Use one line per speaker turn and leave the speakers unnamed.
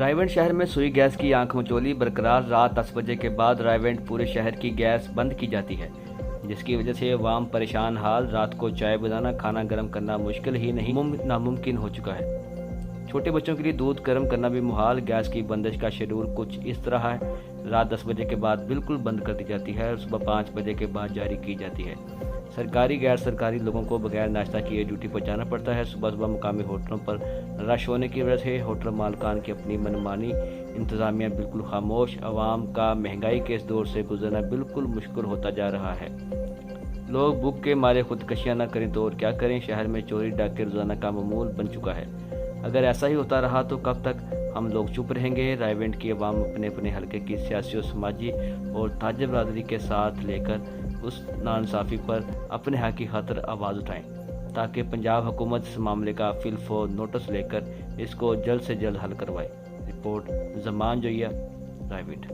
रायवंड शहर में सुई गैस की आंख मचोली बरकरार। रात 10 बजे के बाद रायवंड पूरे शहर की गैस बंद की जाती है, जिसकी वजह से अवाम परेशान हाल। रात को चाय बनाना, खाना गर्म करना मुश्किल ही नहीं नामुमकिन हो चुका है। छोटे बच्चों के लिए दूध गर्म करना भी मुहाल। गैस की बंदिश का शेड्यूल कुछ इस तरह है: रात 10 बजे के बाद बिल्कुल बंद कर दी जाती है और सुबह 5 बजे के बाद जारी की जाती है। सरकारी गैर सरकारी लोगों को बगैर नाश्ता किए ड्यूटी पर जाना पड़ता है। सुबह सुबह मुकामी होटलों पर रश होने की वजह से होटल मालकान की अपनी मनमानी, इंतज़ामिया बिल्कुल खामोश। आवाम का महंगाई के इस दौर से गुजरना बिल्कुल मुश्किल होता जा रहा है। लोग भूख के मारे खुदकशियाँ न करें तो और क्या करें। शहर में चोरी डाके रोज़ाना का मामूल बन चुका है। अगर ऐसा ही होता रहा तो कब तक हम लोग चुप रहेंगे। रायवंड की आवाम अपने अपने हल्के की सियासी और समाजी और ताज बरादरी के साथ लेकर उस नाइंसाफ़ी पर अपने हक की खातिर आवाज़ उठाएं, ताकि पंजाब हुकूमत इस मामले का फिलफौर नोटिस लेकर इसको जल्द से जल्द हल करवाए। रिपोर्ट ज़मान जोया, रायवंड।